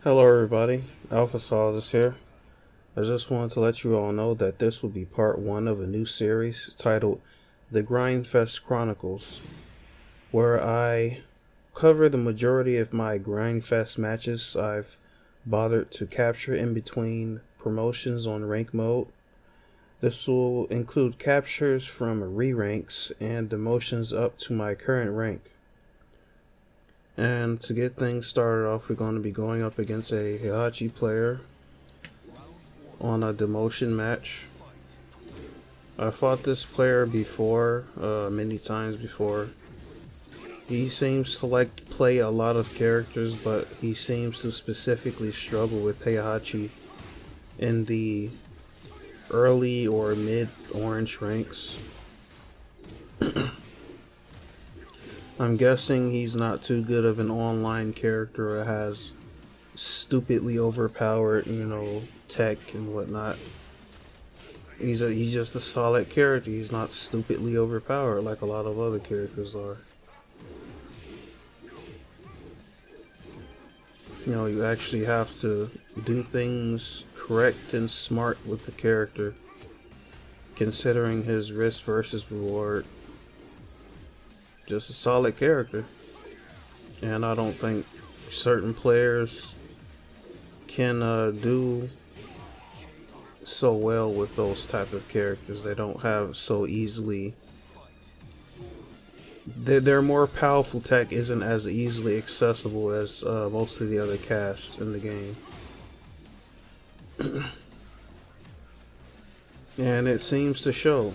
Hello everybody, Alpha-Solidus here. I just wanted to let you all know that this will be part 1 of a new series titled the Grindfest Chronicles, where I cover the majority of my Grindfest matches I've bothered to capture in between promotions on rank mode. This will include captures from re-ranks and demotions up to my current rank. And to get things started off, we're going to be going up against a Heihachi player on a demotion match. I fought this player before, many times before. He seems to play a lot of characters, but he seems to specifically struggle with Heihachi in the early or mid orange ranks. I'm guessing he's not too good of an online character or has stupidly overpowered, tech and whatnot. He's just a solid character. He's not stupidly overpowered like a lot of other characters are. You actually have to do things correct and smart with the character, considering his risk versus reward. Just a solid character, and I don't think certain players can do so well with those type of characters. They don't have so easily. Their more powerful tech isn't as easily accessible as most of the other casts in the game. And it seems to show.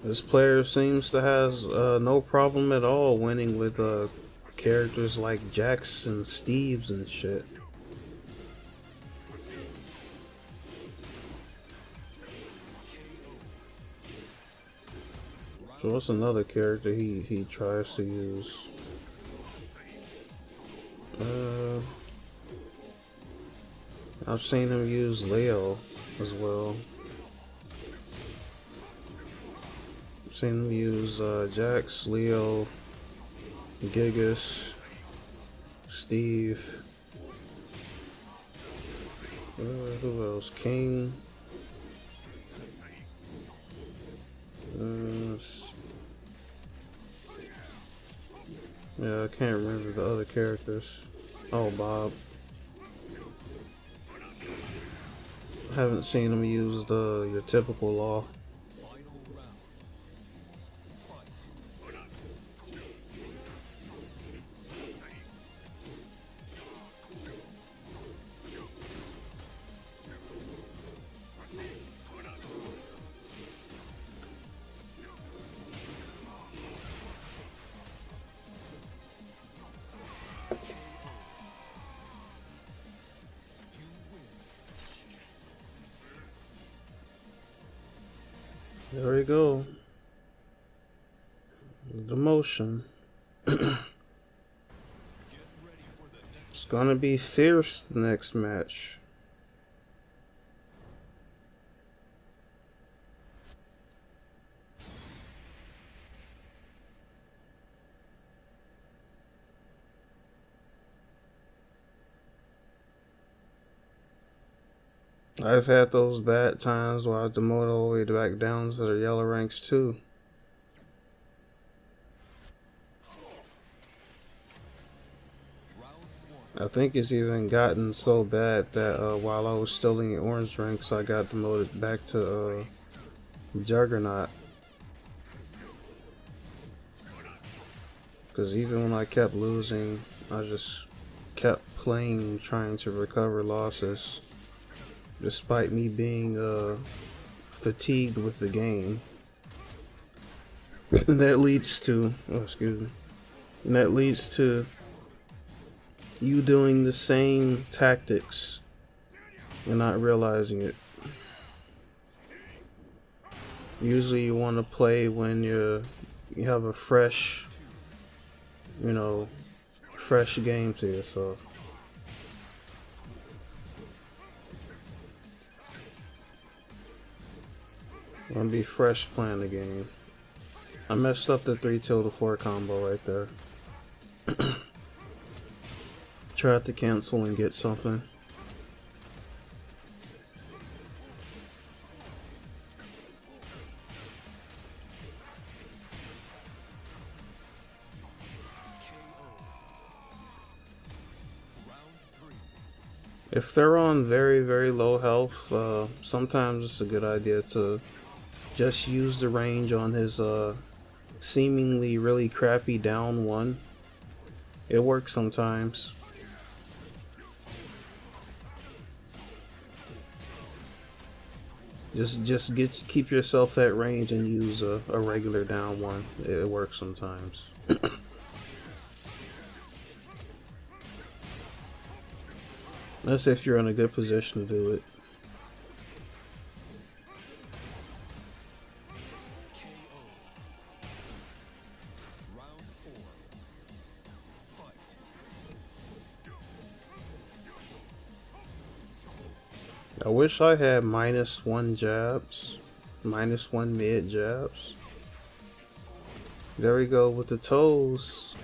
This player seems to has no problem at all winning with characters like Jax and Steves and shit. So what's another character he tries to use? I've seen him use Leo as well. Seen him use Jax, Leo, Gigas, Steve. Who else? King. Yeah, I can't remember the other characters. Oh, Bob. I haven't seen him use your typical law. There we go. The motion. It's gonna be fierce the next match. I've had those bad times where I demoted all the way back down to the yellow ranks too. I think it's even gotten so bad that while I was still in the orange ranks, I got demoted back to Juggernaut. Because even when I kept losing, I just kept playing, trying to recover losses. Despite me being fatigued with the game. And that leads to, and that leads to you doing the same tactics and not realizing it. Usually you want to play when you have a fresh, fresh game to yourself. I'm gonna be fresh playing the game. I messed up the 3 tilde 4 combo right there. Tried to cancel and get something. If they're on very, very low health, sometimes it's a good idea to just use the range on his seemingly really crappy down one. It works sometimes. Just keep yourself at range and use a regular down one. It works sometimes. That's if you're in a good position to do it. I wish I had -1 jabs, -1 mid jabs. There we go with the toes.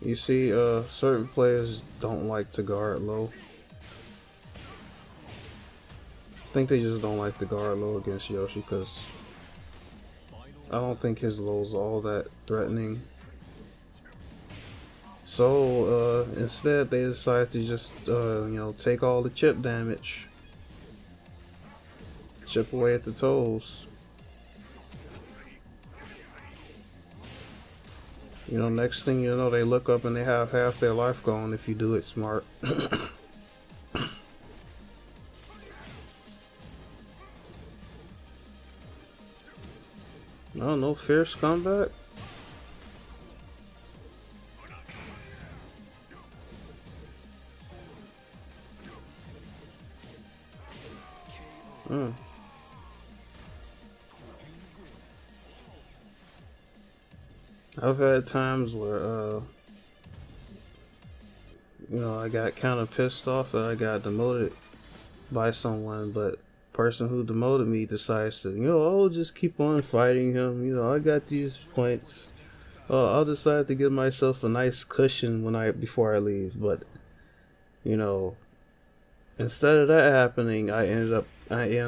You see, certain players don't like to guard low. I think they just don't like to guard low against Yoshi because I don't think his low's all that threatening. So instead they decided to just you know, take all the chip damage, chip away at the toes. You know, next thing you know, they look up and they have half their life gone if you do it smart. Oh, no fierce comeback. I've had times where, you know, I got kind of pissed off that I got demoted by someone, but the person who demoted me decides to, you know, oh, just keep on fighting him. You know, I got these points. I'll decide to give myself a nice cushion before I leave. But, you know, instead of that happening, I ended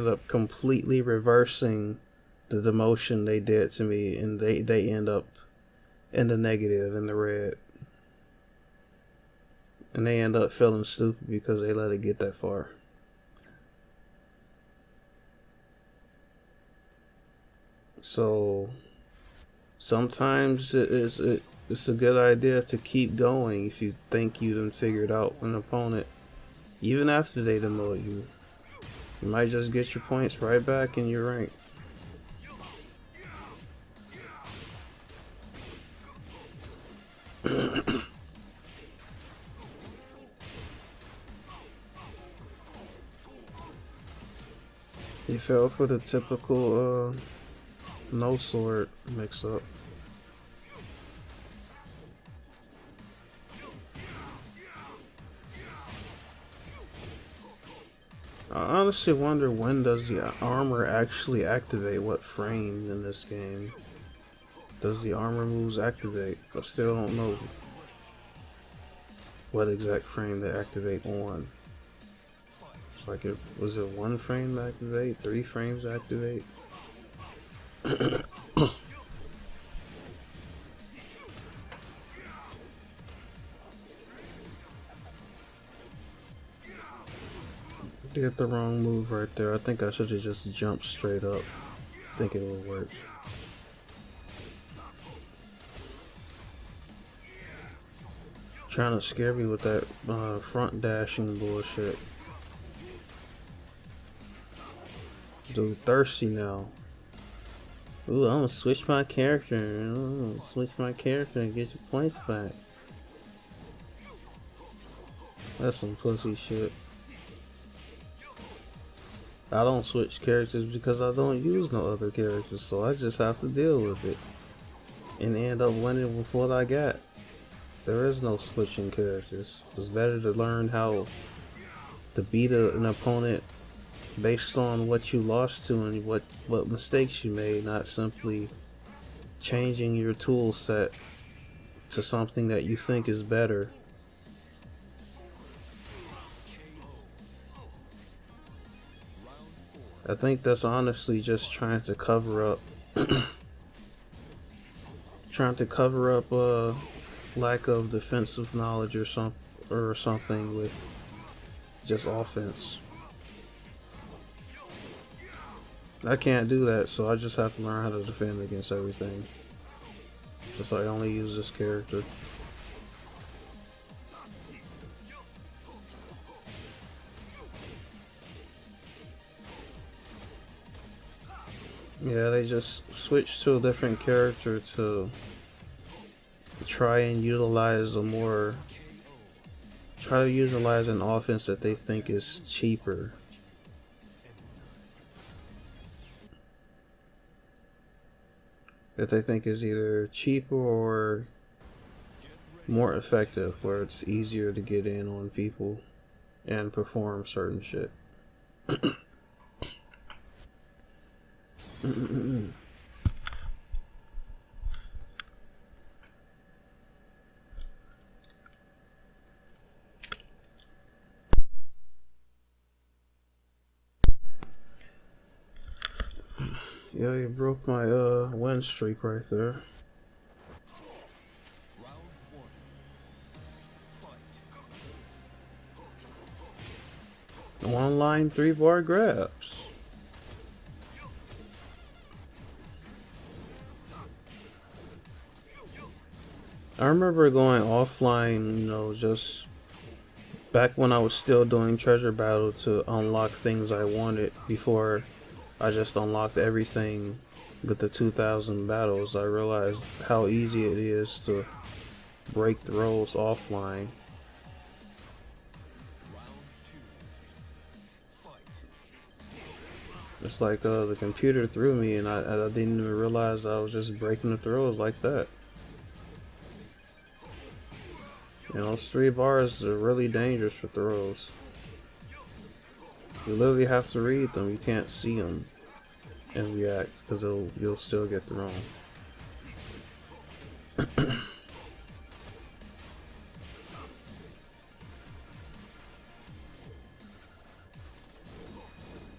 up completely reversing the demotion they did to me, and they end up in the negative, in the red. And they end up feeling stupid because they let it get that far. So sometimes it's a good idea to keep going if you think you done figured out an opponent. Even after they demote you, you might just get your points right back in your rank. He fell for the typical no sword mix up. I honestly wonder, when does the armor actually activate? What frame in this game does the armor moves activate? I still don't know what exact frame they activate on. It's like, was it 1 frame to activate? 3 frames to activate? Did the wrong move right there. I think I should have just jumped straight up. I think it would work. Trying to scare me with that front dashing bullshit. Dude, thirsty now. Ooh, I'm gonna switch my character. And get your points back. That's some pussy shit. I don't switch characters because I don't use no other characters, so I just have to deal with it and end up winning with what I got. There is no switching characters. It's better to learn how to beat an opponent based on what you lost to and what mistakes you made, not simply changing your tool set to something that you think is better. I think that's honestly just trying to cover up lack of defensive knowledge or something with just offense. I can't do that, so I just have to learn how to defend against everything. Just I only use this character. Yeah, they just switched to a different character to try and utilize an offense that they think is cheaper. That they think is either cheaper or more effective, where it's easier to get in on people and perform certain shit. Yeah, you broke my win streak right there. One line 3-bar grabs. I remember going offline, just back when I was still doing treasure battle to unlock things I wanted before I just unlocked everything with the 2000 battles. I realized how easy it is to break throws offline. It's like the computer threw me and I didn't even realize I was just breaking the throws like that. Those 3 bars are really dangerous for throws. You literally have to read them. You can't see them and react because you'll still get thrown.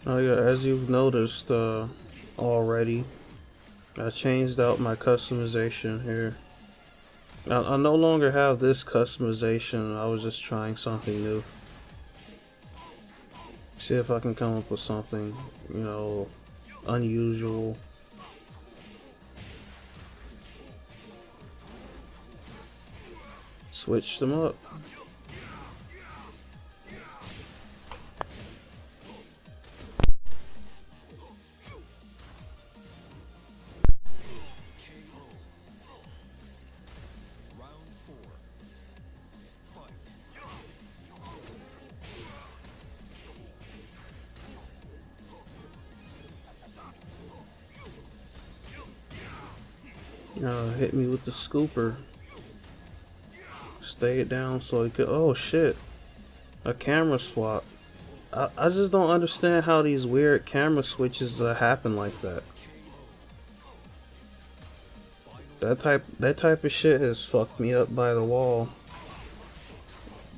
Oh yeah, as you've noticed already, I changed out my customization here. I no longer have this customization. I was just trying something new. See if I can come up with something, unusual. Switch them up. Hit me with the scooper. Stay it down so he could. Oh shit. A camera swap. I just don't understand how these weird camera switches happen like that. That type of shit has fucked me up by the wall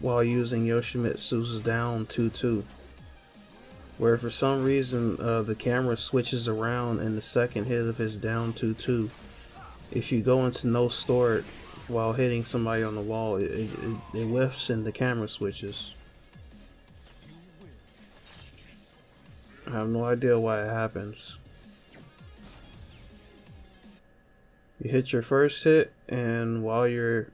while using Yoshimitsu's down 2-2. Where for some reason the camera switches around in the second hit of his down 2-2. If you go into no store while hitting somebody on the wall, it whiffs in the camera switches. I have no idea why it happens. You hit your first hit, and while you're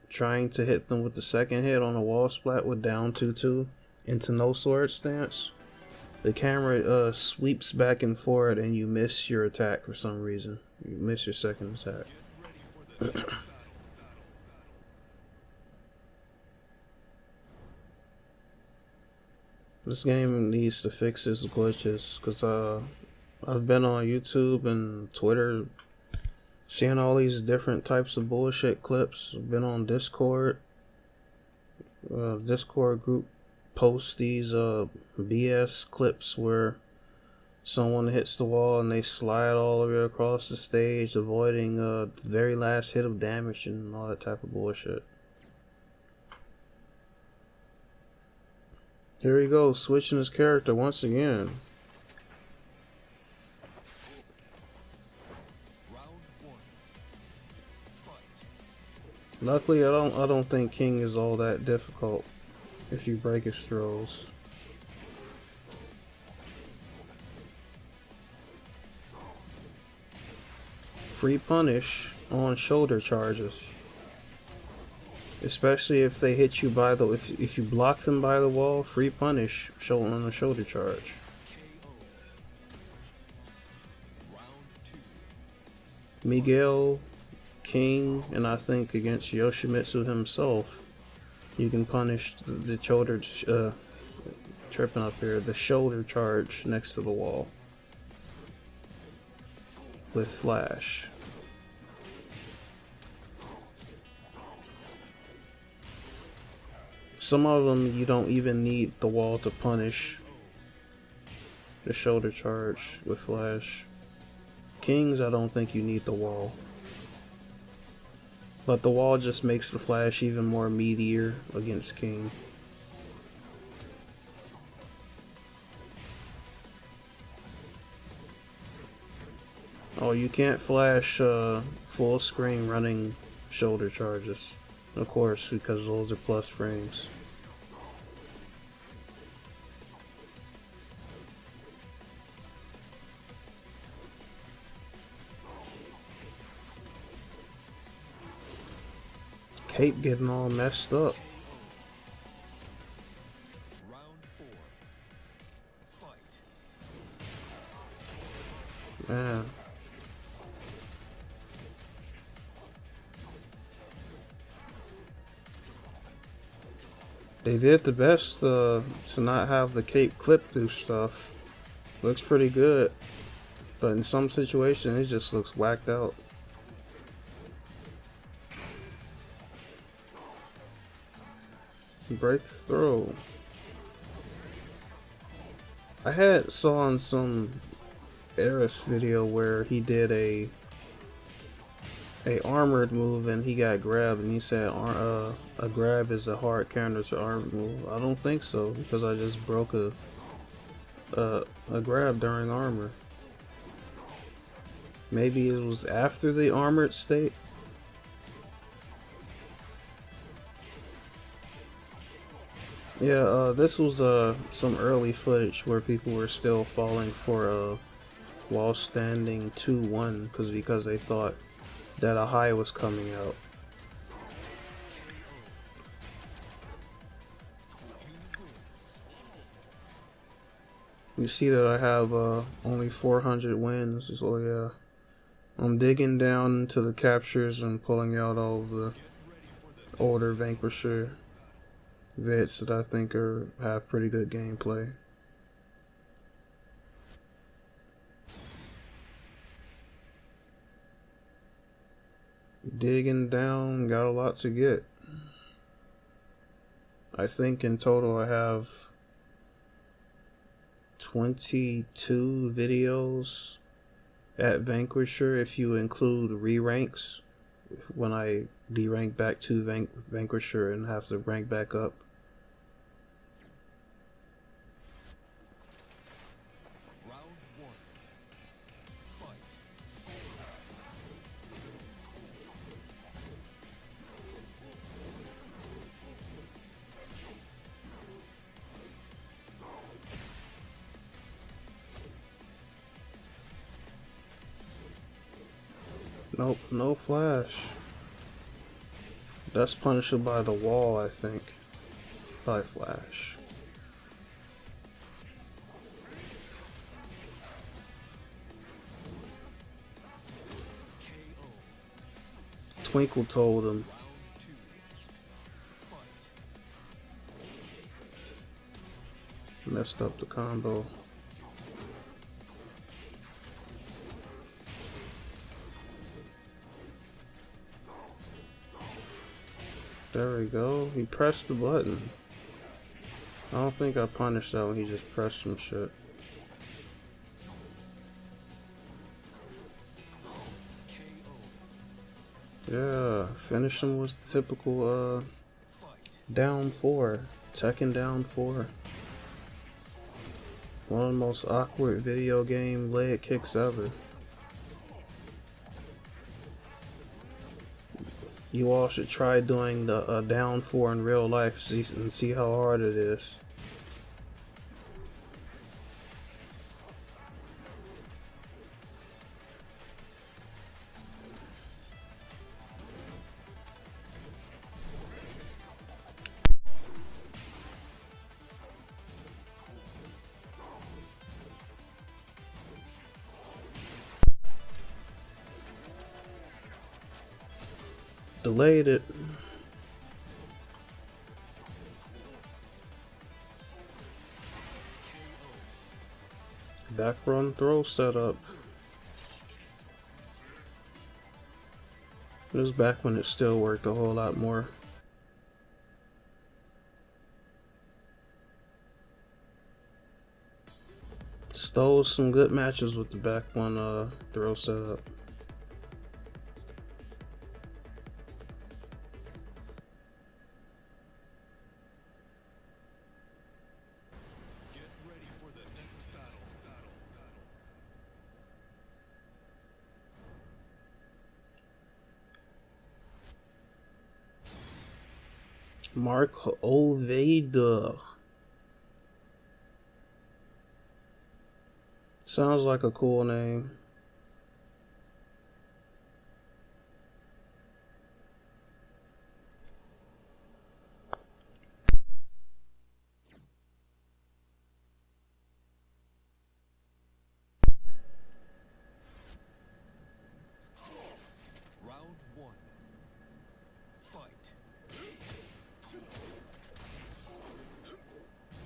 trying to hit them with the second hit on a wall splat with down 2-2 into no sword stance, the camera sweeps back and forward and you miss your attack for some reason. You miss your second attack. This game needs to fix its glitches, because I've been on YouTube and Twitter seeing all these different types of bullshit clips. I've been on Discord. Discord group posts these BS clips where someone hits the wall and they slide all the way across the stage, avoiding the very last hit of damage and all that type of bullshit. Here he goes, switching his character once again. Luckily, I don't think King is all that difficult if you break his throws. Free punish on shoulder charges, especially if they hit you by the if you block them by the wall. Free punish on a shoulder charge. Miguel, King, and I think against Yoshimitsu himself, you can punish the shoulder tripping up here, the shoulder charge next to the wall with flash. Some of them you don't even need the wall to punish the shoulder charge with flash. Kings, I don't think you need the wall. But the wall just makes the flash even more meatier against King. Oh, you can't flash full screen running shoulder charges. Of course, because those are plus frames. Cape getting all messed up. Man. They did the best to not have the cape clip through stuff. Looks pretty good. But in some situations it just looks whacked out. Breakthrough. I had saw on some Eris video where he did a armored move and he got grabbed, and he said a grab is a hard counter to armored move. I don't think so, because I just broke a grab during armor. Maybe it was after the armored state. Yeah, this was some early footage where people were still falling for wall standing 2-1 because they thought that a high was coming out. You see that I have only 400 wins, so yeah. I'm digging down into the captures and pulling out all of the older Vanquiusher vids that I think have pretty good gameplay. Digging down, got a lot to get. I think in total I have 22 videos at Vanquiusher if you include re-ranks, when I derank back to Vanquiusher and have to rank back up. Nope, no flash. That's punishable by the wall, I think. By flash. Twinkle told him. Messed up the combo. There we go. He pressed the button. I don't think I punished that when he just pressed some shit. Yeah, finish him with the typical down 4. Tekken down 4. One of the most awkward video game leg kicks ever. You all should try doing the down 4 in real life and see how hard it is. Delayed it. Back run throw setup. It was back when it still worked a whole lot more. Stole some good matches with the back one throw setup. Mark Oveda. Sounds like a cool name.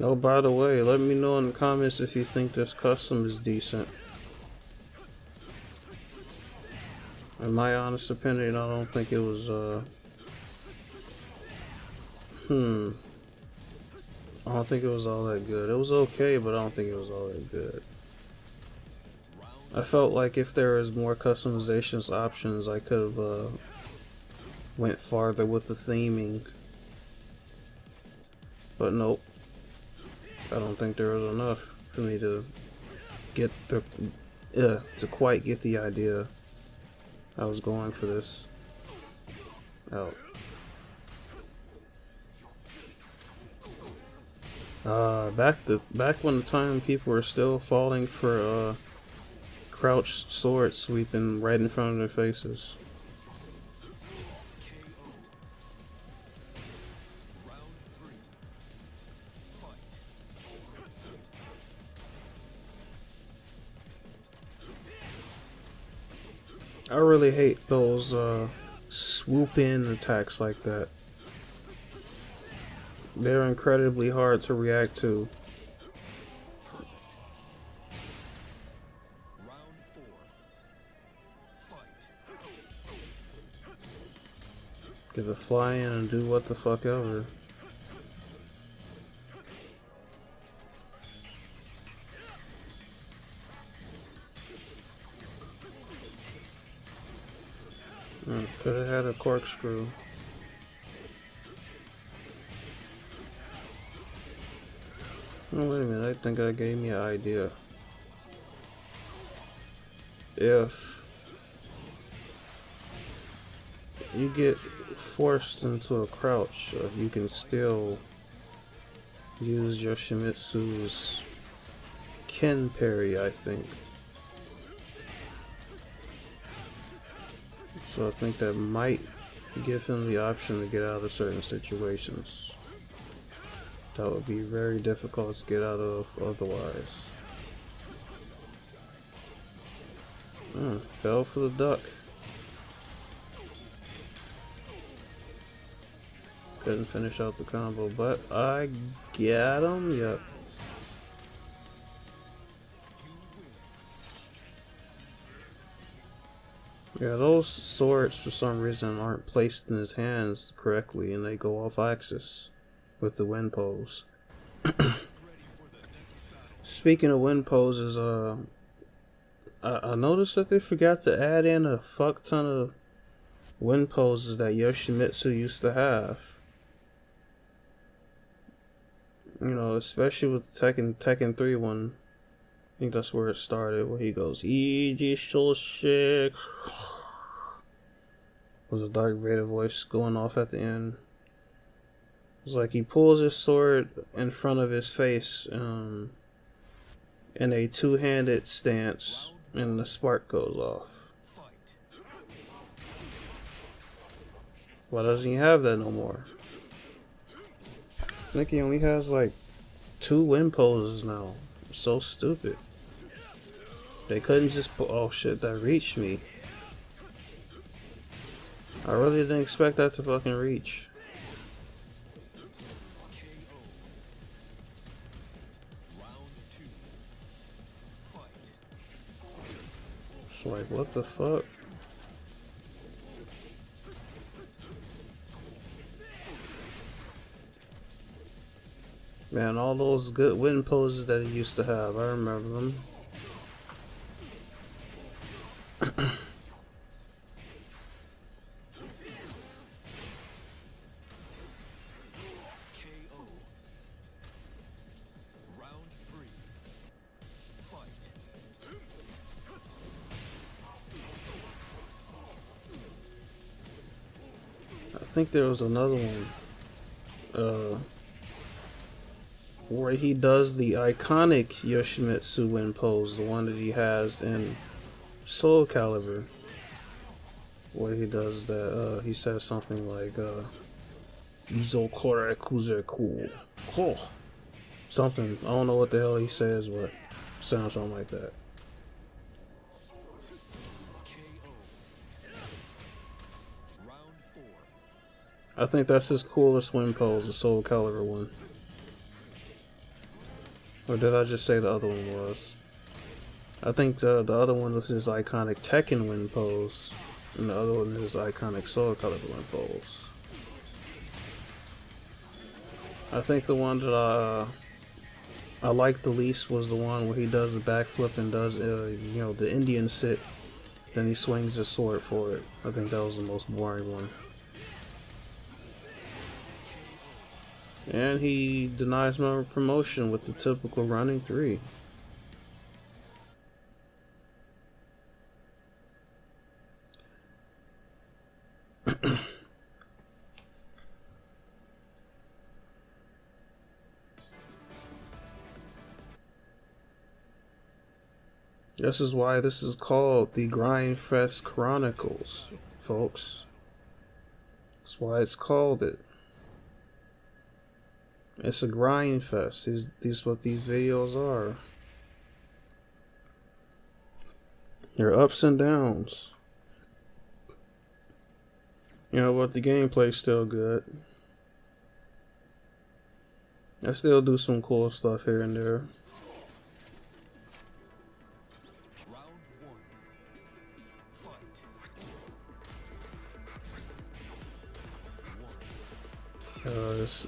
Oh, by the way, let me know in the comments if you think this custom is decent. In my honest opinion, I don't think it was, I don't think it was all that good. It was okay, but I don't think it was all that good. I felt like if there was more customizations options, I could have, went farther with the theming. But nope. I don't think there was enough for me to get the to quite get the idea I was going for this out. Back when the time people were still falling for crouch sword sweeping right in front of their faces. I really hate those swoop in attacks like that. They're incredibly hard to react to. Get to fly in and do what the fuck ever. Could have had a corkscrew. Oh, wait a minute, I think that gave me an idea. If you get forced into a crouch, you can still use Yoshimitsu's Ken parry, I think. So I think that might give him the option to get out of certain situations that would be very difficult to get out of otherwise. Fell for the duck. Couldn't finish out the combo, but I got him. Yep. Yeah, those swords for some reason aren't placed in his hands correctly and they go off axis with the wind pose. Speaking of wind poses, I noticed that they forgot to add in a fuck ton of wind poses that Yoshimitsu used to have. You know, especially with Tekken 3 one. I think that's where it started, where he goes, Iji Shoshik. Was a Dark Vader voice going off at the end. It's like he pulls his sword in front of his face in a two-handed stance, and the spark goes off. Why doesn't he have that no more? I think he only has like 2 wind poses now. So stupid. They couldn't just put. Oh shit, that reached me. I really didn't expect that to fucking reach. It's like, what the fuck? Man, all those good wind poses that he used to have, I remember them. I think there was another one. Where he does the iconic Yoshimitsu wind pose, the one that he has in Soul Calibur, where he does that. He says something like Izo Kore Kuzeku. Oh, something. I don't know what the hell he says, but sounds something like that. I think that's his coolest wind pose, the Soul Calibur one. Or did I just say the other one was? I think the other one was his iconic Tekken wind pose, and the other one is his iconic Soul Calibur wind pose. I think the one that I liked the least was the one where he does the backflip and does you know, the Indian sit, then he swings his sword for it. I think that was the most boring one. And he denies my promotion with the typical running 3. This is why this is called the Grindfest Chronicles, folks. That's why it's called it. It's a grind fest. These what these videos are. They're ups and downs. You know what? The gameplay's still good. I still do some cool stuff here and there.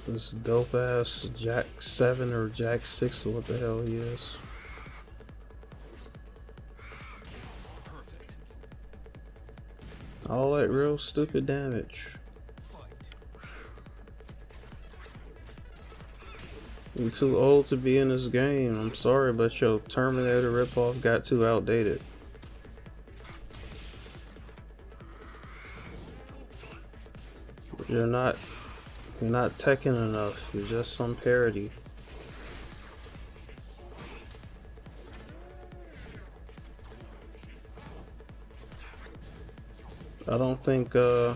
This dope ass Jack 7 or Jack 6 or what the hell he is. All that real stupid damage. You're too old to be in this game. I'm sorry, but your Terminator ripoff got too outdated. You're not Tekken enough. You're just some parody. I don't think Law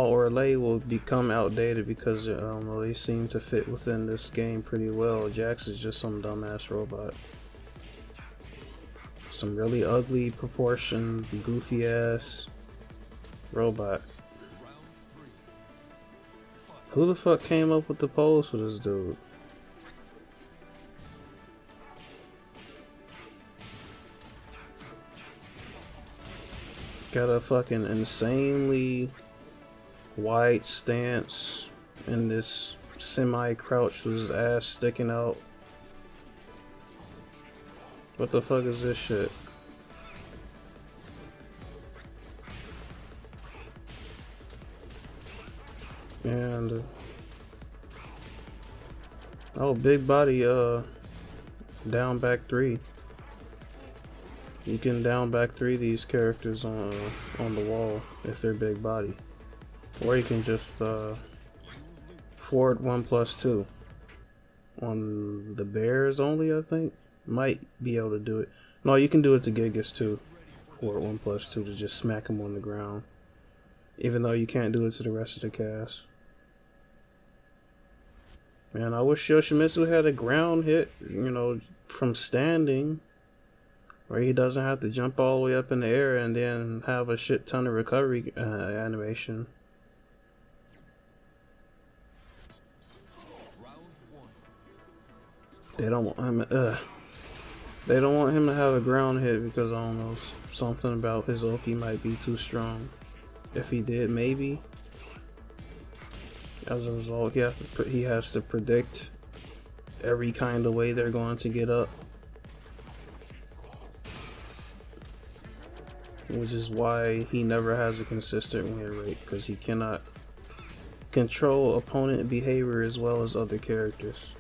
or Lay will become outdated because I don't know, they seem to fit within this game pretty well. Jax is just some dumbass robot. Some really ugly proportioned, goofy ass robot. Who the fuck came up with the pose for this dude? Got a fucking insanely wide stance in this semi-crouch with his ass sticking out. What the fuck is this shit? And oh, big body down back 3. You can down back 3 these characters on the wall if they're big body. Or you can just forward 1+2. On the bears only, I think. Might be able to do it. No, you can do it to Gigas too. Forward 1+2 to just smack him on the ground. Even though you can't do it to the rest of the cast. Man, I wish Yoshimitsu had a ground hit, you know, from standing. Where he doesn't have to jump all the way up in the air and then have a shit ton of recovery animation. They don't want him. They don't want him to have a ground hit because I don't know, something about his Oki might be too strong. If he did, maybe. As a result, he has to predict every kind of way they're going to get up. Which is why he never has a consistent win rate, because he cannot control opponent behavior as well as other characters.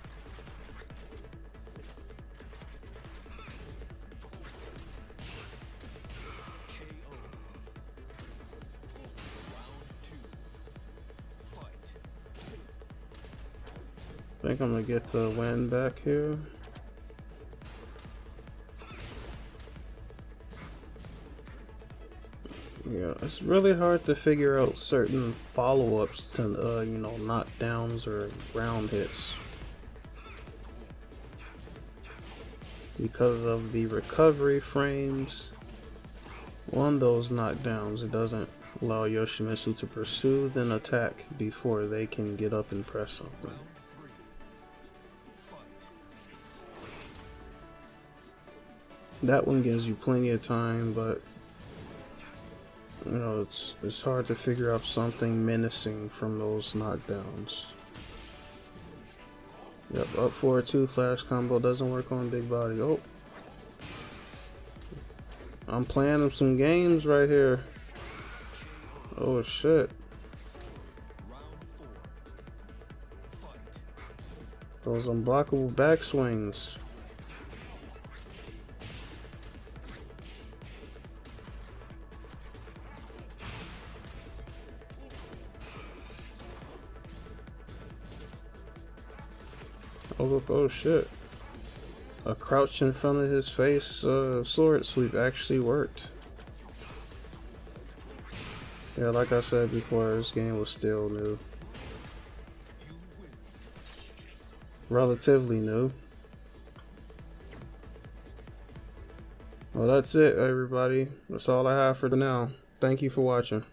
I think I'm gonna get the win back here. Yeah, it's really hard to figure out certain follow-ups to, you know, knockdowns or ground hits. Because of the recovery frames on those knockdowns, it doesn't allow Yoshimitsu to pursue then attack before they can get up and press something. That one gives you plenty of time, but you know, it's hard to figure out something menacing from those knockdowns. Yep, up 4-2 flash combo doesn't work on big body. Oh, I'm playing some games right here. Oh shit. Those unblockable backswings. Oh shit. A crouch in front of his face sword sweep actually worked. Yeah, like I said before, this game was still new. Relatively new. Well, that's it, everybody. That's all I have for now. Thank you for watching.